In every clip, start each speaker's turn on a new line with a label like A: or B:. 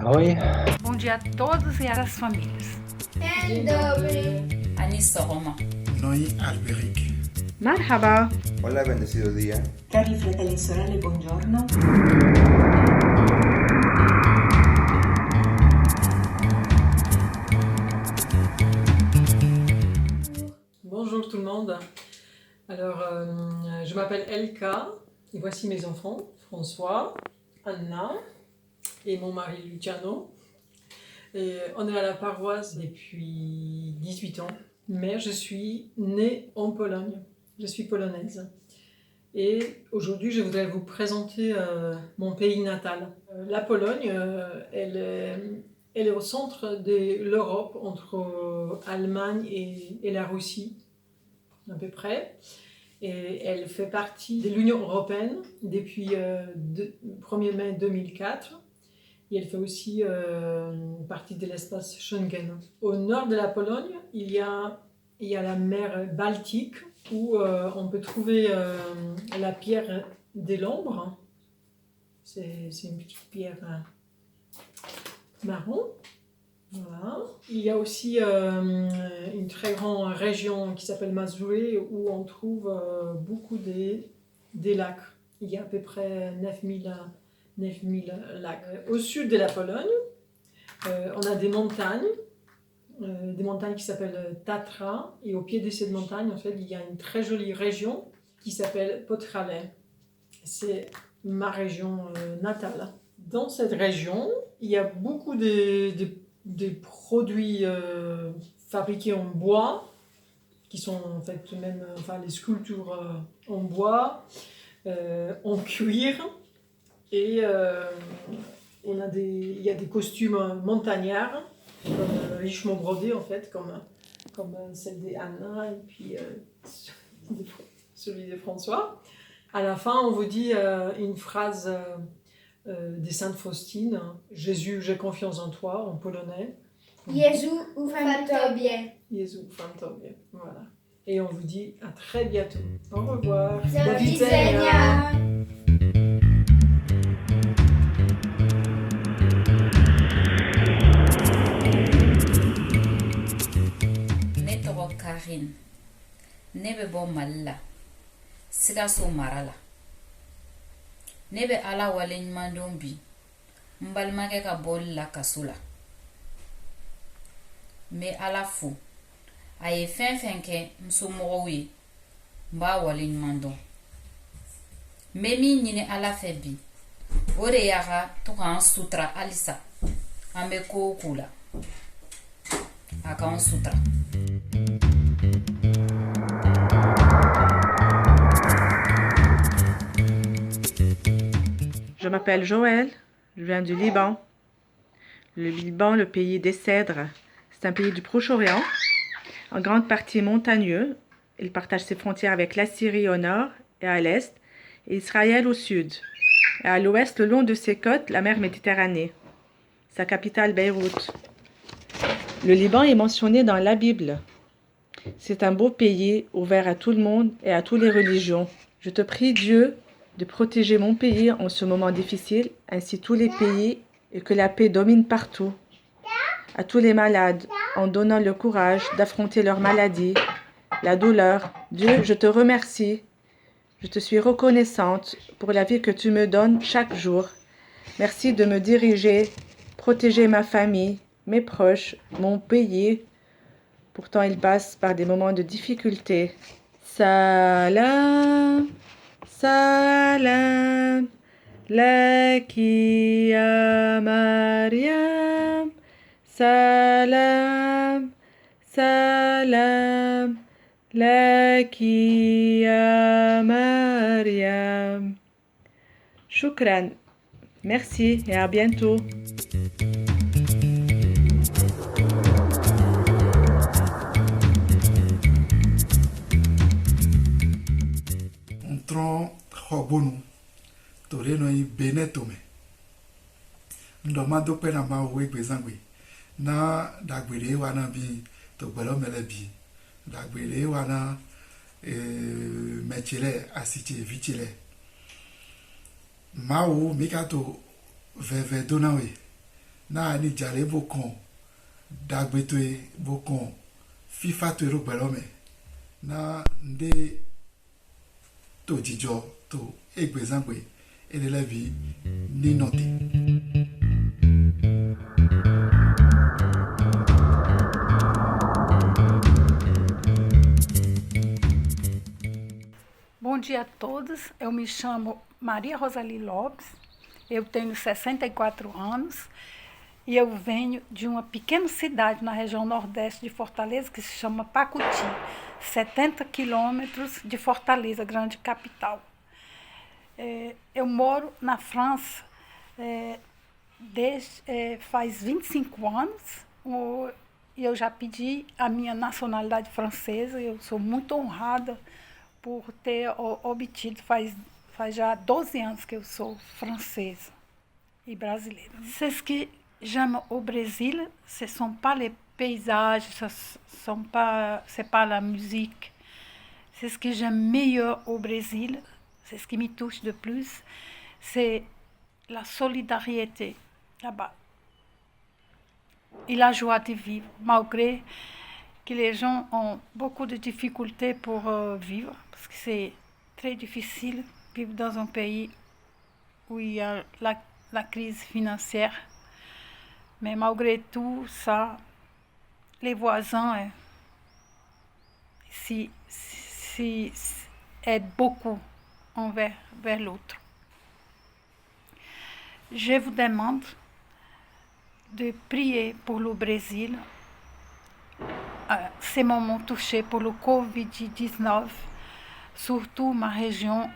A: Oi.
B: Bom dia a todos e às famílias.
C: Dzień dobry.
D: Ani sogoma.
E: Noi Alberic.
F: Marhaba.
G: Hola, bendecido día.
H: Cari fratelli e sorelle, buongiorno.
I: Bonjour tout le monde. Alors, je m'appelle Elka et voici mes enfants, François, Anna et mon mari Luciano. Et on est à la paroisse depuis 18 ans, mais je suis née en Pologne. Je suis polonaise. Et aujourd'hui, je voudrais vous présenter mon pays natal. La Pologne, elle est au centre de l'Europe, entre Allemagne et la Russie, à peu près. Et elle fait partie de l'Union européenne depuis le 1er mai 2004. Et elle fait aussi partie de l'espace Schengen. Au nord de la Pologne, il y a la mer Baltique, où on peut trouver la pierre de l'Ombre. C'est une petite pierre marron. Voilà. Il y a aussi une très grande région qui s'appelle Mazury, où on trouve beaucoup des lacs. Il y a à peu près 9000 lacs. Au sud de la Pologne, on a des montagnes qui s'appellent Tatra, et au pied de cette montagne, en fait, il y a une très jolie région qui s'appelle Podhale. C'est ma région natale. Dans cette région, il y a beaucoup de produits fabriqués en bois, qui sont en fait même les sculptures en bois, en cuir, et il y a des costumes montagnards, richement brodés en fait, comme celle d'Anna et puis celui de François. À la fin, on vous dit une phrase de Sainte Faustine: Jésus, j'ai confiance en toi, en polonais.
C: Jezu, ufam Tobie.
I: Jésus, ufam Tobie. Voilà. Et on vous dit à très bientôt. Au revoir.
C: Do widzenia.
D: Ne tɔgɔ Karine. Ne bɛ bɔ Mali la. Sikaso mara la. Ne bɛ Ala waleɲumandɔn bi. N balimakɛ ka bɔli la kaso la. N bɛ Ala fo. A ye fɛn fɛn kɛ n somɔgɔw ye. N b'a waleɲumandɔn. N bɛ min ɲini Ala fɛ bi, o de y'a ka to k'an sutura halisa. An bɛ ko o ko la. A k'an sutura.
F: Je m'appelle Joël, je viens du Liban. Le Liban, le pays des cèdres, c'est un pays du Proche-Orient, en grande partie montagneux. Il partage ses frontières avec la Syrie au nord et à l'est, et Israël au sud. Et à l'ouest, le long de ses côtes, la mer Méditerranée. Sa capitale, Beyrouth. Le Liban est mentionné dans la Bible. C'est un beau pays ouvert à tout le monde et à toutes les religions. Je te prie, Dieu, de protéger mon pays en ce moment difficile, ainsi tous les pays, et que la paix domine partout. À tous les malades, en donnant le courage d'affronter leur maladie, la douleur. Dieu, je te remercie. Je te suis reconnaissante pour la vie que tu me donnes chaque jour. Merci de me diriger, protéger ma famille, mes proches, mon pays. Pourtant, il passe par des moments de difficulté. Salam. Salam, laki ya Maryam. Salam, salam, laki ya Maryam. Shukran. Merci et à bientôt.
E: Tron xɔbonu tore nɔ yi bene tome ndɔma do kpe na ma wo egbe zãgbe na dagbere wa na bi togbelɔ mele bi dagbere wa na metsile asitse vitsile mawu mi ka to veve do na we na ni jale bokon dagbetoe bokon fifa to ro gbelo me na nde to jijo to egbezangbe elelevi ni note.
B: Bom dia a todos, eu me chamo Maria Rosali Lopes, eu tenho 64 anos e eu venho de uma pequena cidade na região nordeste de Fortaleza que se chama Pacuti, 70 quilômetros de Fortaleza, grande capital. Eu moro na França faz 25 anos e eu já pedi a minha nacionalidade francesa e eu sou muito honrada por ter obtido, faz já 12 anos que eu sou francesa et brasileira. Ce que j'aime au Brésil, ce sont pas les paysages, c'est pas la musique. C'est ce que j'aime meilleur au Brésil, c'est ce qui me touche de plus, c'est la solidarité là-bas et la joie de vivre, malgré que les gens ont beaucoup de difficultés pour vivre, parce que c'est très difficile de vivre dans un pays où il y a la crise financière. Mais malgré tout ça, les voisins aident beaucoup vers l'autre. Je vous demande de prier pour le Brésil, ces moments touchés pour le Covid-19, surtout ma région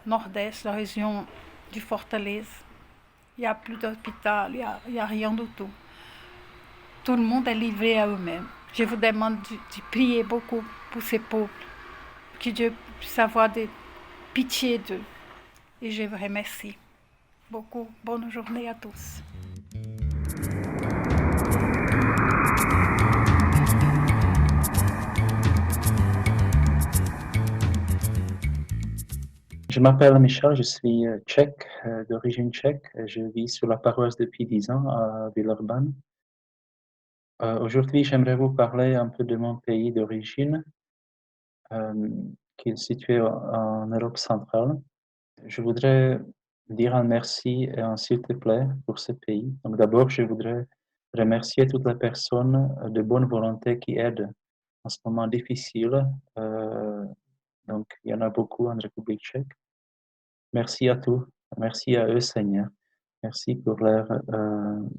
B: nord-est, la région de Fortaleza. Il n'y a plus d'hôpital, il n'y a rien du tout. Tout le monde est livré à eux-mêmes. Je vous demande de prier beaucoup pour ces peuples, que Dieu puisse avoir de pitié d'eux. Et je vous remercie beaucoup. Bonne journée à tous.
A: Je m'appelle Michel, je suis tchèque, d'origine tchèque. Je vis sur la paroisse depuis 10 ans à Villeurbanne. Aujourd'hui, j'aimerais vous parler un peu de mon pays d'origine, qui est situé en Europe centrale. Je voudrais dire un merci et un s'il te plaît pour ce pays. Donc d'abord, je voudrais remercier toutes les personnes de bonne volonté qui aident en ce moment difficile. Donc, il y en a beaucoup en République tchèque. Merci à tous. Merci à eux, Seigneur. Merci pour leur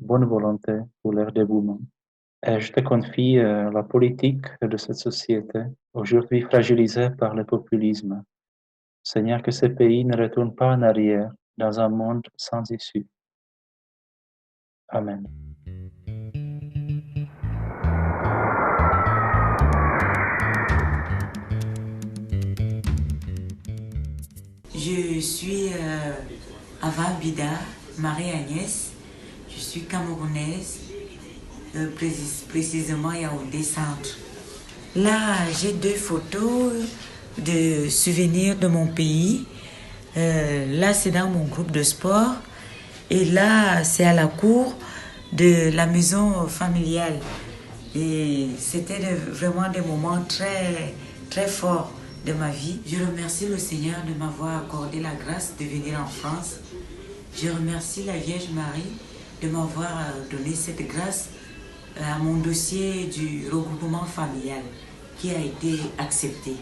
A: bonne volonté, pour leur dévouement. Et je te confie la politique de cette société, aujourd'hui fragilisée par le populisme. Seigneur, que ce pays ne retourne pas en arrière dans un monde sans issue. Amen.
G: Je suis Ava Bida, Marie-Agnès. Je suis camerounaise, précisément Yaoundé Centre. Là, j'ai 2 photos de souvenirs de mon pays. Là, c'est dans mon groupe de sport. Et là, c'est à la cour de la maison familiale. Et c'était vraiment des moments très, très forts de ma vie. Je remercie le Seigneur de m'avoir accordé la grâce de venir en France. Je remercie la Vierge Marie de m'avoir donné cette grâce à mon dossier du regroupement familial qui a été accepté.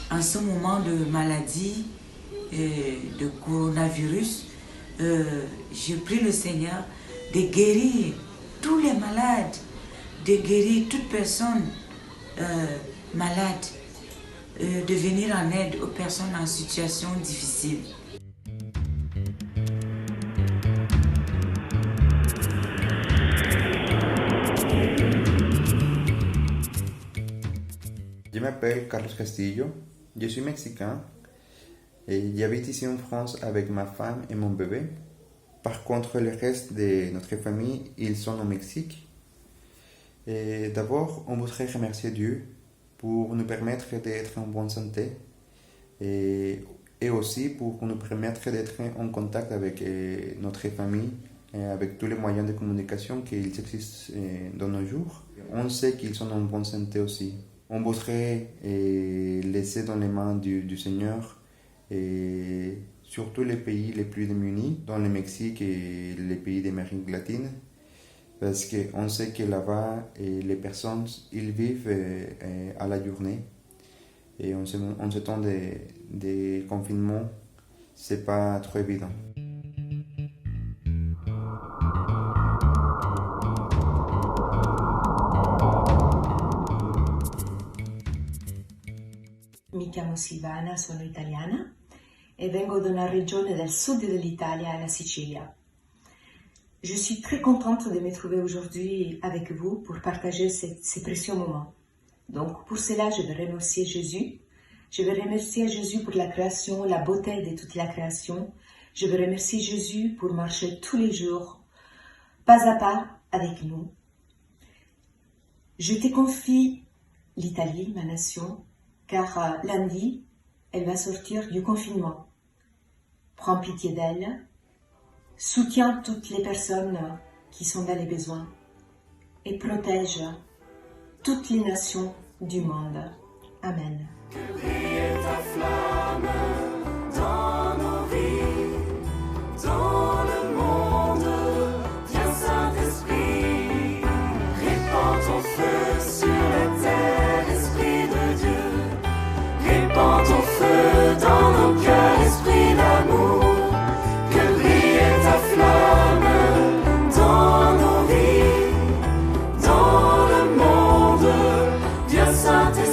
G: En ce moment de maladie, de coronavirus, je prie le Seigneur de guérir tous les malades, de guérir toute personne malade, de venir en aide aux personnes en situation difficile.
J: Je m'appelle Carlos Castillo, je suis mexicain et j'habite ici en France avec ma femme et mon bébé. Par contre, le reste de notre famille, ils sont au Mexique. Et d'abord, on voudrait remercier Dieu pour nous permettre d'être en bonne santé et aussi pour nous permettre d'être en contact avec notre famille avec tous les moyens de communication qui existent dans nos jours. On sait qu'ils sont en bonne santé aussi. On voudrait laisser dans les mains du Seigneur et surtout les pays les plus démunis, dans le Mexique et les pays d'Amérique latine, parce qu'on sait que là-bas, les personnes, ils vivent à la journée. Et en ce temps de confinement, c'est pas trop évident.
H: Mi chiamo Silvana, sono italiana e vengo da una regione del sud dell'Italia, la Sicilia. Je suis très contente de me trouver aujourd'hui avec vous pour partager ces précieux moments. Donc pour cela, je vais remercier Jésus. Je vais remercier Jésus pour la création, la beauté de toute la création. Je vais remercier Jésus pour marcher tous les jours, pas à pas avec nous. Je te confie l'Italie, ma nation, car lundi, elle va sortir du confinement. Prends pitié d'elle, soutiens toutes les personnes qui sont dans les besoins et protège toutes les nations du monde. Amen.
K: Dans nos cœurs, esprit d'amour, que brille ta flamme dans nos vies, dans le monde, Dieu Saint-Esprit.